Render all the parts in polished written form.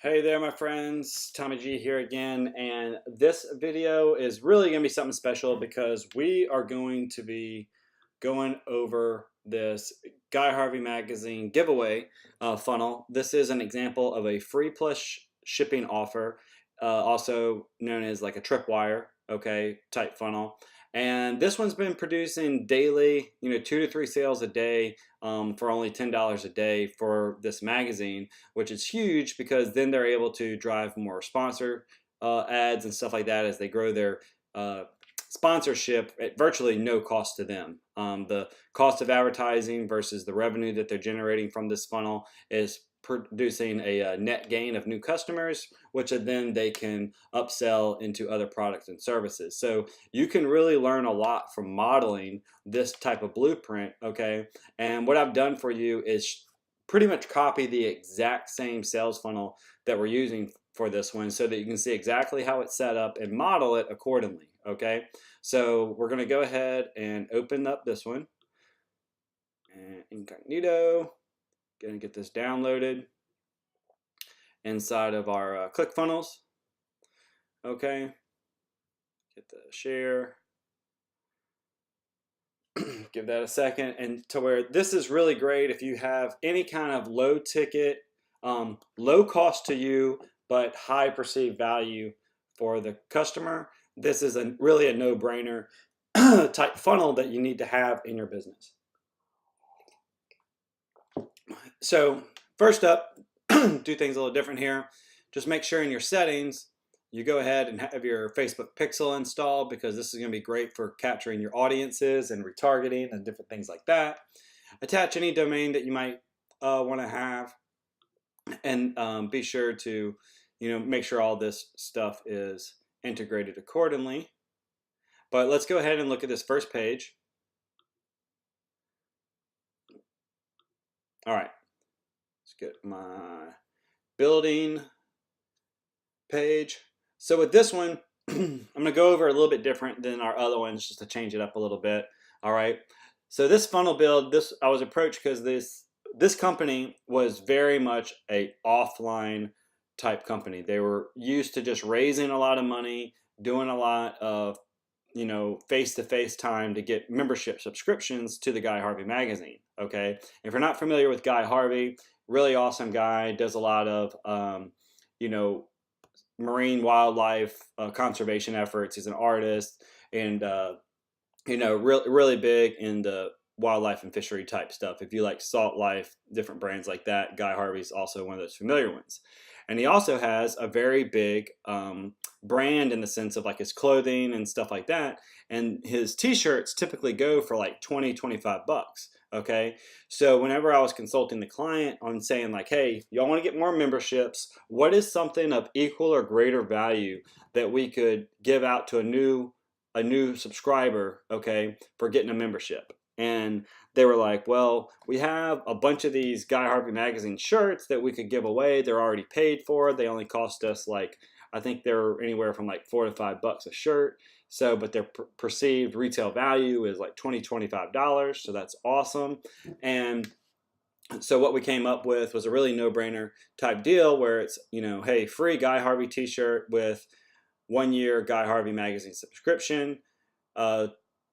Hey there, my friends. Tommy G here again, and this video is really going to be something special because we are going to be going over this Guy Harvey Magazine giveaway funnel. This is an example of a free plus shipping offer, also known as like a tripwire, okay, type funnel. And this one's been producing daily, 2 to 3 sales a day for only $10 a day for this magazine, which is huge because then they're able to drive more sponsor ads and stuff like that as they grow their sponsorship at virtually no cost to them. The cost of advertising versus the revenue that they're generating from this funnel is producing a net gain of new customers, which then they can upsell into other products and services. So you can really learn a lot from modeling this type of blueprint, okay? And what I've done for you is pretty much copy the exact same sales funnel that we're using for this one so that you can see exactly how it's set up and model it accordingly, okay? So we're gonna go ahead and open up this one and incognito. Gonna get this downloaded inside of our ClickFunnels. Okay, get the share. Give that a second, and to where this is really great if you have any kind of low ticket, low cost to you, but high perceived value for the customer. This is really a no-brainer type funnel that you need to have in your business. So first up, do things a little different here. Just make sure in your settings, you go ahead and have your Facebook pixel installed because this is going to be great for capturing your audiences and retargeting and different things like that. Attach any domain that you might want to have, and be sure to, make sure all this stuff is integrated accordingly. But let's go ahead and look at this first page. All right. Let's get my building page. So with this one, I'm going to go over a little bit different than our other ones just to change it up a little bit. All right. So this funnel build, I was approached because this company was very much a offline type company. They were used to just raising a lot of money, doing a lot of face-to-face time to get membership subscriptions to the Guy Harvey magazine. Okay, if you're not familiar with Guy Harvey, really awesome guy, does a lot of marine wildlife conservation efforts. He's an artist and really big in the wildlife and fishery type stuff. If you like salt life, different brands like that, Guy Harvey's also one of those familiar ones. And he also has a very big brand in the sense of like his clothing and stuff like that. And his t-shirts typically go for like 20-25 bucks. Okay, so whenever I was consulting the client on saying like, hey, y'all want to get more memberships, what is something of equal or greater value that we could give out to a new subscriber, okay, for getting a membership? And they were like, well, we have a bunch of these Guy Harvey magazine shirts that we could give away. They're already paid for. They only cost us like, I think they're anywhere from like $4 to $5 a shirt. So, but their perceived retail value is like $20-25. So that's awesome. And so what we came up with was a really no-brainer type deal where it's, hey, free Guy Harvey t-shirt with 1 year Guy Harvey magazine subscription.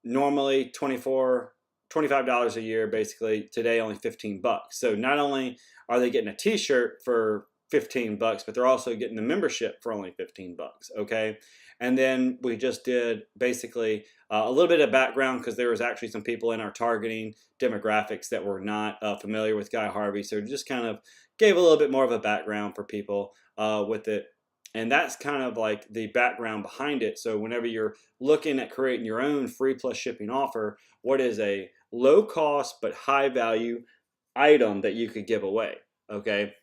Normally $25 a year, basically. Today only 15 bucks. So not only are they getting a t-shirt for 15 bucks, but they're also getting the membership for only 15 bucks. Okay. And then we just did basically a little bit of background because there was actually some people in our targeting demographics that were not familiar with Guy Harvey. So just kind of gave a little bit more of a background for people with it. And that's kind of like the background behind it. So whenever you're looking at creating your own free plus shipping offer, what is a low cost but high value item that you could give away? Okay.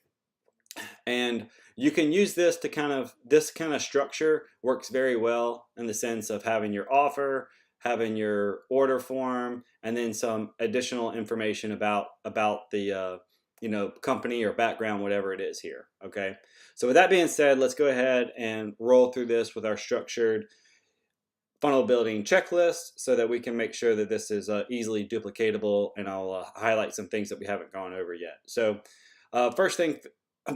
And you can use this to this kind of structure works very well in the sense of having your offer, having your order form, and then some additional information about the company or background, whatever it is here. Okay. So with that being said, let's go ahead and roll through this with our structured funnel building checklist so that we can make sure that this is easily duplicatable, and I'll highlight some things that we haven't gone over yet. So first thing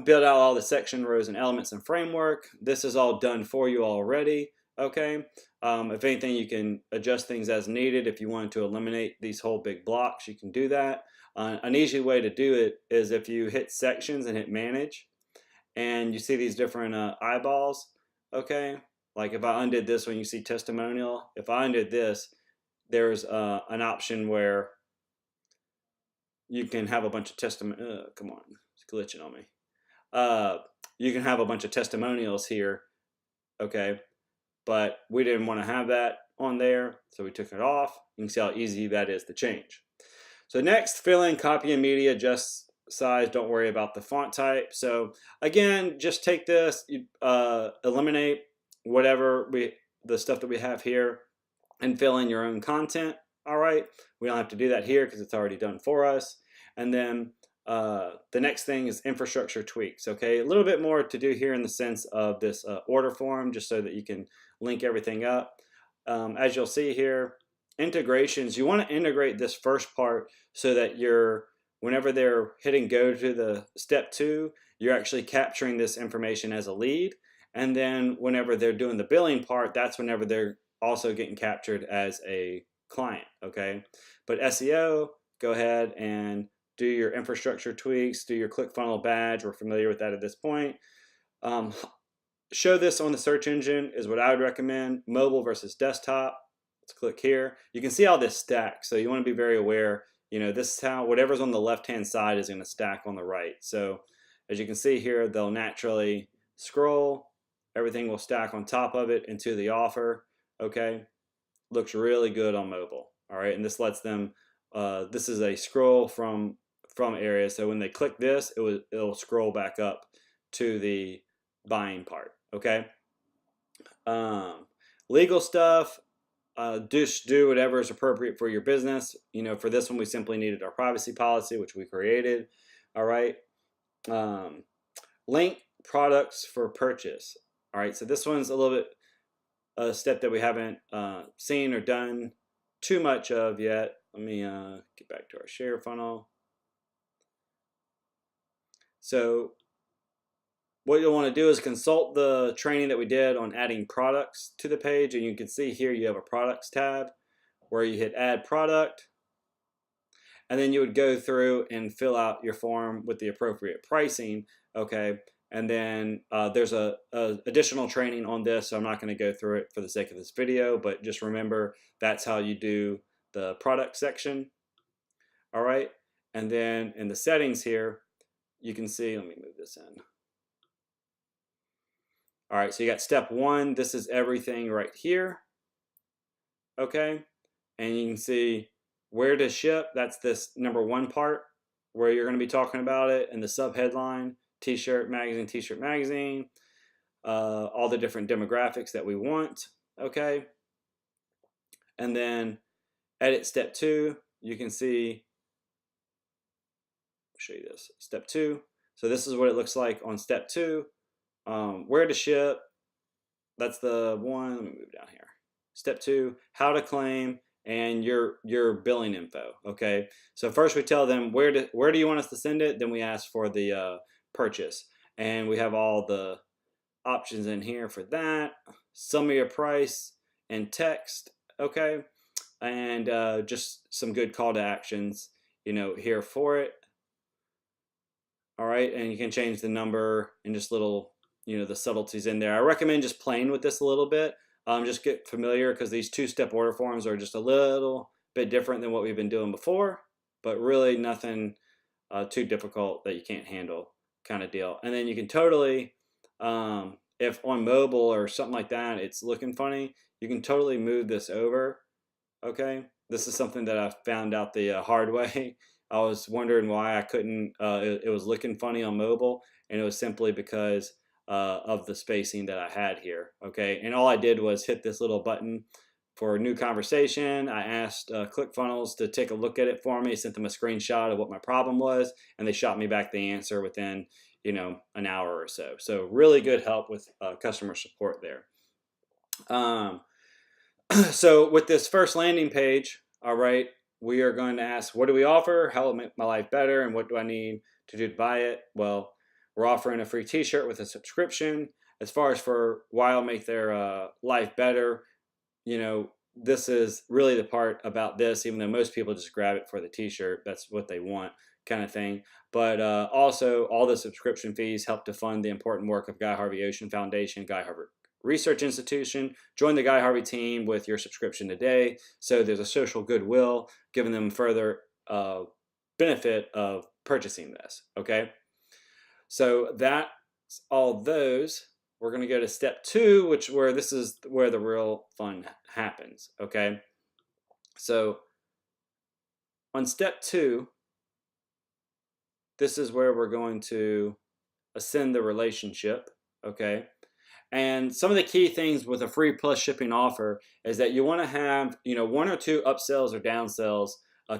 build out all the section, rows, and elements and framework. This is all done for you already. Okay. If anything, you can adjust things as needed. If you wanted to eliminate these whole big blocks, you can do that. An easy way to do it is if you hit sections and hit manage, and you see these different eyeballs. Okay. Like if I undid this one, you see testimonial. If I undid this, there's an option where you can have a bunch of testimonials. Come on, it's glitching on me. You can have a bunch of testimonials here, okay, but we didn't want to have that on there, so we took it off. You can see how easy that is to change. So next, fill in copy and media, adjust size, don't worry about the font type. So again, just take this, eliminate whatever the stuff that we have here, and fill in your own content. All right, we don't have to do that here because it's already done for us. And then the next thing is infrastructure tweaks. Okay, a little bit more to do here in the sense of this order form, just so that you can link everything up. As you'll see here, integrations, you want to integrate this first part so that whenever they're hitting go to the step 2, you're actually capturing this information as a lead. And then whenever they're doing the billing part, that's whenever they're also getting captured as a client. Okay, but SEO, go ahead and do your infrastructure tweaks, do your ClickFunnels badge. We're familiar with that at this point. Show this on the search engine is what I would recommend. Mobile versus desktop. Let's click here. You can see how this stacks. So you want to be very aware. This is how whatever's on the left-hand side is going to stack on the right. So as you can see here, they'll naturally scroll. Everything will stack on top of it into the offer. Okay. Looks really good on mobile. All right. And this lets them, this is a scroll from areas. So when they click this, it'll scroll back up to the buying part. Okay. Legal stuff, just do whatever is appropriate for your business. For this one, we simply needed our privacy policy, which we created. All right. Link products for purchase. All right. So this one's a little bit a step that we haven't seen or done too much of yet. Let me get back to our share funnel. So what you'll want to do is consult the training that we did on adding products to the page. And you can see here you have a products tab where you hit add product. And then you would go through and fill out your form with the appropriate pricing. Okay. And then there's a additional training on this, so I'm not going to go through it for the sake of this video, but just remember that's how you do the product section. All right. And then in the settings here, you can see, let me move this in. All right, so you got step 1. This is everything right here. Okay. And you can see where to ship. That's this number 1 part where you're going to be talking about it, and the subheadline. T-shirt magazine, all the different demographics that we want. Okay. And then edit step 2, you can see, I'll show you this, step 2. So this is what it looks like on step 2. Where to ship, that's the one. Let me move down here. Step 2, how to claim, and your billing info. Okay. So first we tell them where do you want us to send it? Then we ask for the purchase, and we have all the options in here for that. Sum of your price and text. Okay. And just some good call to actions here for it. All right. And you can change the number and just little the subtleties in there. I recommend just playing with this a little bit. Just get familiar, because these 2-step order forms are just a little bit different than what we've been doing before, but really nothing too difficult that you can't handle, kind of deal. And then you can totally, if on mobile or something like that, it's looking funny, you can totally move this over. Okay. This is something that I found out the hard way. I was wondering why I couldn't, it was looking funny on mobile, and it was simply because of the spacing that I had here. Okay. And all I did was hit this little button for a new conversation. I asked ClickFunnels to take a look at it for me, sent them a screenshot of what my problem was, and they shot me back the answer within, an hour or so. So really good help with customer support there. So with this first landing page, all right, we are going to ask, what do we offer? How will it make my life better? And what do I need to do to buy it? Well, We're offering a free t-shirt with a subscription. As far as for why I'll make their life better, you know, this is really the part about this, even though most people just grab it for the t-shirt. That's what they want, kind of thing. But also, all the subscription fees help to fund the important work of Guy Harvey Ocean Foundation, Guy Harvey Research Institution. Join the Guy Harvey team with your subscription today. So there's a social goodwill, giving them further benefit of purchasing this. Okay, so that's all those. We're going to go to step 2, where this is where the real fun happens. Okay, so on step 2, this is where we're going to ascend the relationship. Okay, and some of the key things with a free plus shipping offer is that you want to have, 1 or 2 upsells or downsells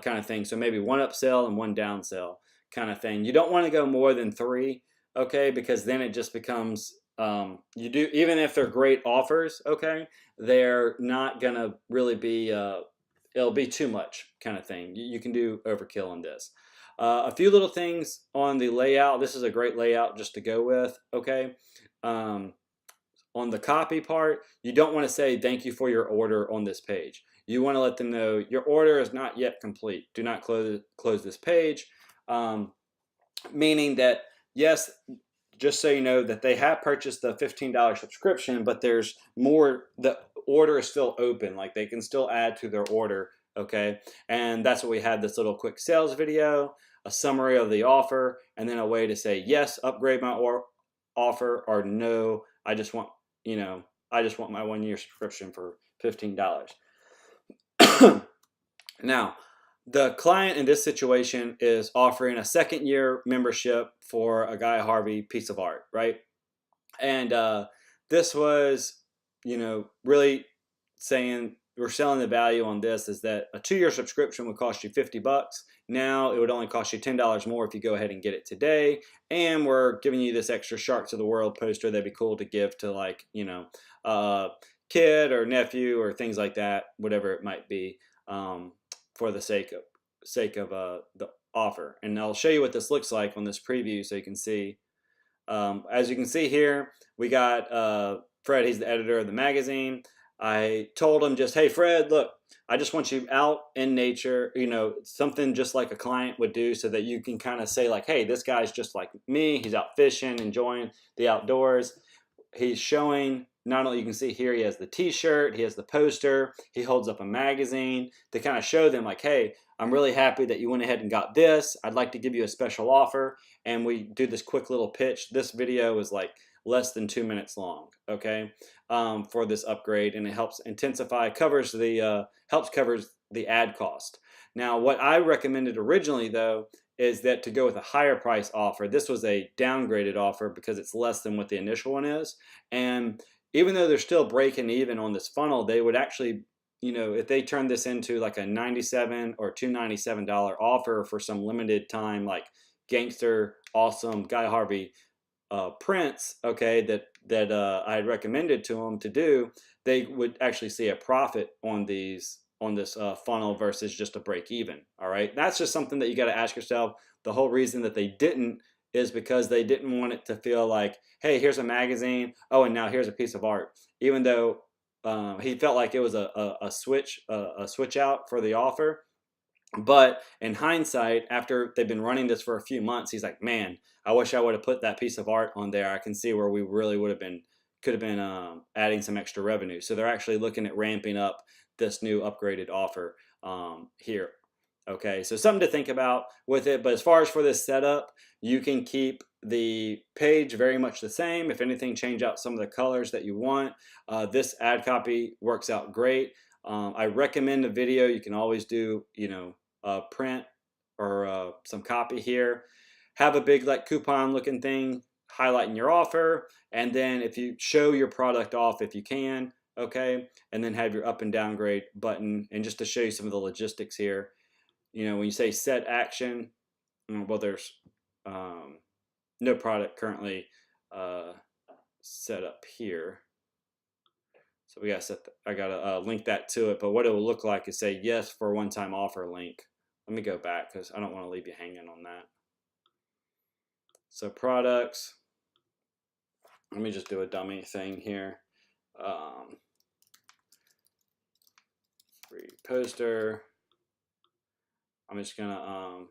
kind of thing. So maybe 1 upsell and 1 downsell kind of thing. You don't want to go more than 3, okay, because then it just becomes even if they're great offers, okay, they're not gonna really be it'll be too much kind of thing. You can do overkill on this. A few little things on the layout. This is a great layout just to go with. Okay, on the copy part, you don't want to say thank you for your order on this page. You want to let them know your order is not yet complete. Do not close this page, meaning that yes, just so you know that they have purchased the $15 subscription, but there's more. The order is still open, like they can still add to their order. Okay, and that's what we had, this little quick sales video, a summary of the offer, and then a way to say yes, upgrade my offer, or no, I just want my 1-year subscription for $15. Now, the client in this situation is offering a 2nd-year membership for a Guy Harvey piece of art, right? And this was, really saying we're selling the value on this is that a 2-year subscription would cost you $50. Now it would only cost you $10 more if you go ahead and get it today. And we're giving you this extra Sharks of the World poster that'd be cool to give to, like, kid or nephew or things like that, whatever it might be, for the sake of the offer. And I'll show you what this looks like on this preview so you can see. As you can see here, we got Fred. He's the editor of the magazine. I told him just, hey, Fred, look, I just want you out in nature, something just like a client would do, so that you can kind of say, like, hey, this guy's just like me. He's out fishing, enjoying the outdoors. He's showing, not only, you can see here, he has the t-shirt, he has the poster, he holds up a magazine to kind of show them, like, hey, I'm really happy that you went ahead and got this. I'd like to give you a special offer. And we do this quick little pitch. This video is like less than 2 minutes long, okay, for this upgrade, and it helps covers the ad cost. Now, what I recommended originally, though, is that to go with a higher price offer. This was a downgraded offer because it's less than what the initial one is. And even though they're still breaking even on this funnel, they would actually, if they turn this into like a $97 or $297 offer for some limited time, like gangster awesome Guy Harvey prints, okay, that I had recommended to them to do, they would actually see a profit on this funnel versus just a break even. All right, that's just something that you got to ask yourself. The whole reason that they didn't is because they didn't want it to feel like, hey, here's a magazine, oh, and now here's a piece of art. Even though he felt like it was a switch out for the offer. But in hindsight, after they've been running this for a few months, he's like, man, I wish I would have put that piece of art on there. I can see where we really could have been adding some extra revenue. So they're actually looking at ramping up this new upgraded offer here. Okay, so something to think about with it. But as far as for this setup, you can keep the page very much the same. If anything, change out some of the colors that you want. This ad copy works out great. I recommend a video. You can always do, print or some copy here. Have a big like coupon looking thing highlighting your offer, and then if you show your product off if you can, okay, and then have your up and downgrade button. And just to show you some of the logistics here, when you say set action, well, there's no product currently set up here. So we got I gotta link that to it. But what it will look like is say yes for a one-time offer link. Let me go back because I don't want to leave you hanging on that. So products, let me just do a dummy thing here. Free poster. I'm just gonna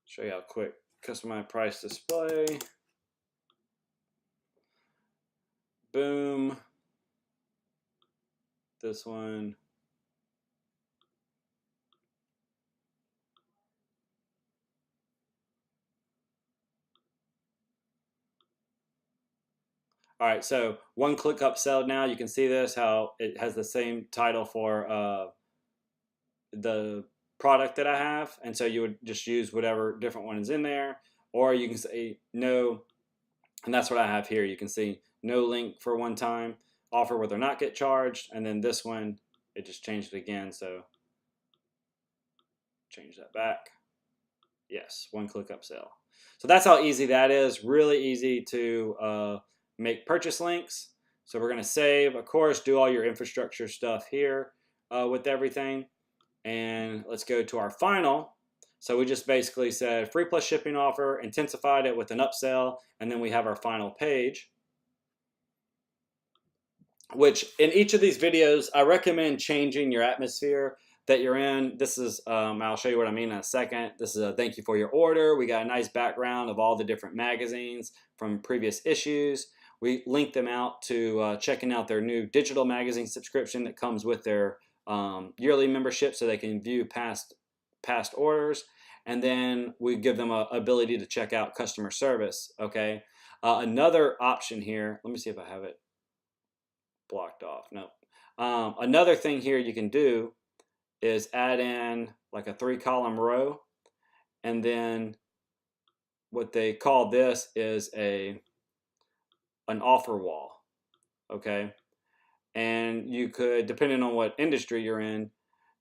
show you how quick customize price display. Boom. This one. All right, so one click upsell now. You can see this, how it has the same title for the product that I have. And so you would just use whatever different one is in there. Or you can say no, and that's what I have here. You can see no link for one time, offer whether or not get charged. And then this one, it just changed it again. So change that back. Yes, one click upsell. So that's how easy that is. Really easy to make purchase links. So we're going to save, of course, do all your infrastructure stuff here with everything. And let's go to our final. So we just basically said free plus shipping offer, intensified it with an upsell, and then we have our final page. Which in each of these videos, I recommend changing your atmosphere that you're in. This is, I'll show you what I mean in a second. This is a thank you for your order. We got a nice background of all the different magazines from previous issues. We link them out to checking out their new digital magazine subscription that comes with their yearly membership, so they can view past orders. And then we give them an ability to check out customer service. Okay. Another option here, let me see if I have it blocked off. No. Another thing here you can do is add in like a 3-column row, and then what they call this is an offer wall. Okay. And you could, depending on what industry you're in,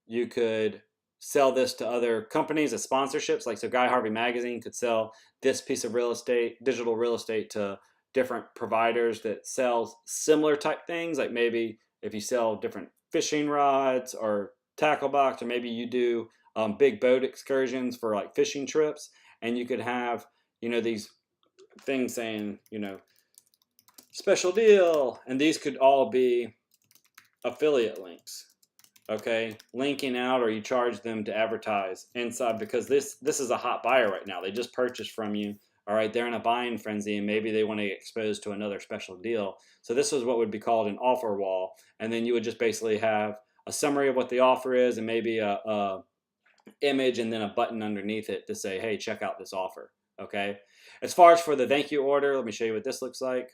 you could sell this to other companies as sponsorships. Like, so Guy Harvey Magazine could sell this piece of real estate, digital real estate, to different providers that sell similar type things. Like maybe if you sell different fishing rods or tackle box, or maybe you do big boat excursions for like fishing trips, and you could have, you know, these things saying, you know, special deal, and these could all be affiliate links. Okay, linking out, or you charge them to advertise inside, because this is a hot buyer right now. They just purchased from you. All right, they're in a buying frenzy, and maybe they want to get exposed to another special deal. So this is what would be called an offer wall, and then you would just basically have a summary of what the offer is, and maybe a image, and then a button underneath it to say, hey, check out this offer. Okay, as far as for the thank you order, let me show you what this looks like.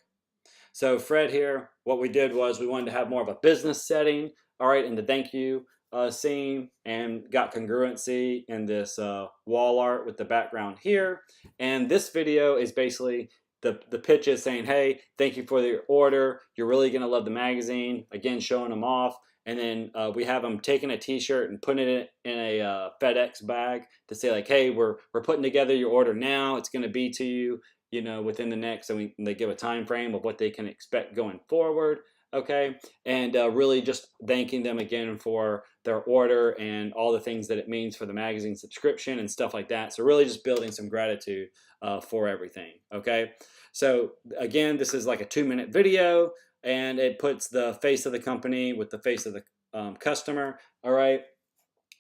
So Fred here, what we did was we wanted to have more of a business setting, all right, in the thank you scene, and got congruency in this wall art with the background here. And this video is basically the pitch is saying, hey, thank you for your order. You're really going to love the magazine. Again, showing them off. And then we have them taking a t-shirt and putting it in a FedEx bag to say like, hey, we're putting together your order now. It's going to be to you, you know, within the next, and they give a time frame of what they can expect going forward. Okay, and really just thanking them again for their order and all the things that it means for the magazine subscription and stuff like that. So really just building some gratitude for everything. Okay, so again, this is like a 2-minute video, and it puts the face of the company with the face of the customer. All right,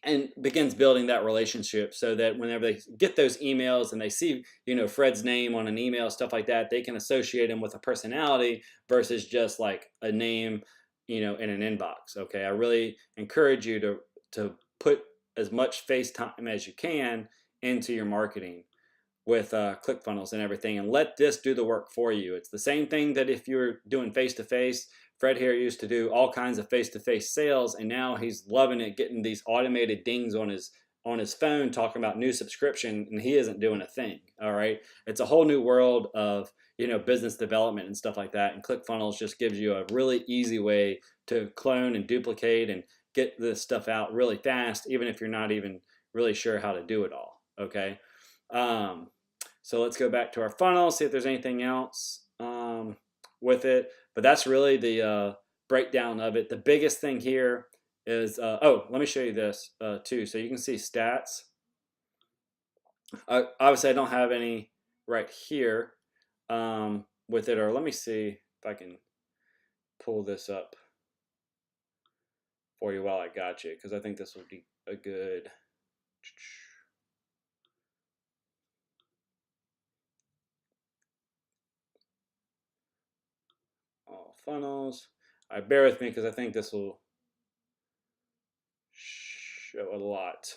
and begins building that relationship, so that whenever they get those emails and they see, you know, Fred's name on an email, stuff like that, they can associate him with a personality versus just like a name, you know, in an inbox. Okay, I really encourage you to put as much face time as you can into your marketing with ClickFunnels and everything, and let this do the work for you. It's the same thing that if you're doing face-to-face. Fred here used to do all kinds of face-to-face sales, and now he's loving it, getting these automated dings on his phone talking about new subscription, and he isn't doing a thing. All right, it's a whole new world of, you know, business development and stuff like that, and ClickFunnels just gives you a really easy way to clone and duplicate and get this stuff out really fast, even if you're not even really sure how to do it all. Okay, so let's go back to our funnel, see if there's anything else with it. But that's really the breakdown of it. The biggest thing here is, oh, let me show you this too. So you can see stats. Obviously, I don't have any right here with it, or let me see if I can pull this up for you while I got you, because I think this would be a good. All funnels. All right, bear with me because I think this will show a lot.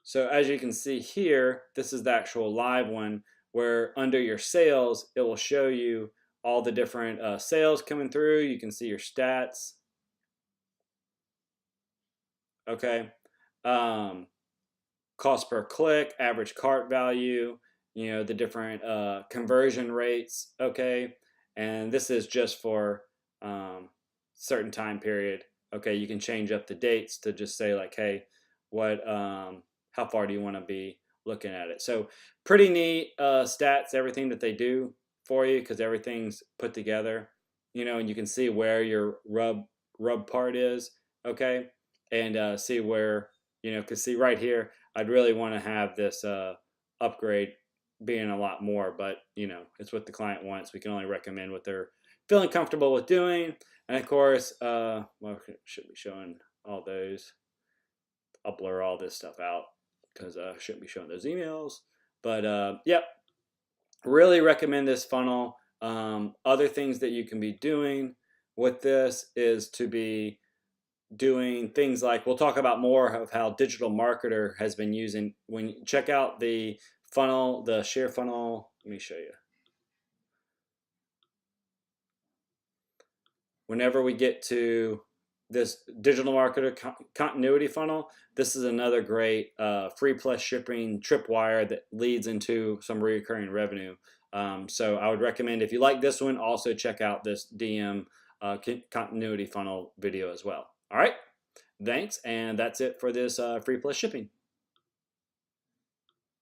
So as you can see here, this is the actual live one where under your sales, it will show you all the different sales coming through. You can see your stats. Okay. Cost per click, average cart value, the different conversion rates. Okay. And this is just for certain time period. Okay. You can change up the dates to just say like, hey, how far do you want to be looking at it? So pretty neat stats, everything that they do for you, because everything's put together, and you can see where your rub part is. Okay. And see where, because see right here, I'd really want to have this upgrade being a lot more, but it's what the client wants. We can only recommend what they're feeling comfortable with doing. And of course, should be showing all those. I'll blur all this stuff out because I shouldn't be showing those emails. But yep, really recommend this funnel. Other things that you can be doing with this is to be doing things like, we'll talk about more of how digital marketer has been using. When you check out the funnel, the share funnel, let me show you. Whenever we get to this digital marketer continuity funnel, this is another great free plus shipping tripwire that leads into some recurring revenue. So I would recommend, if you like this one, also check out this DM continuity funnel video as well. All right, thanks, and that's it for this free plus shipping.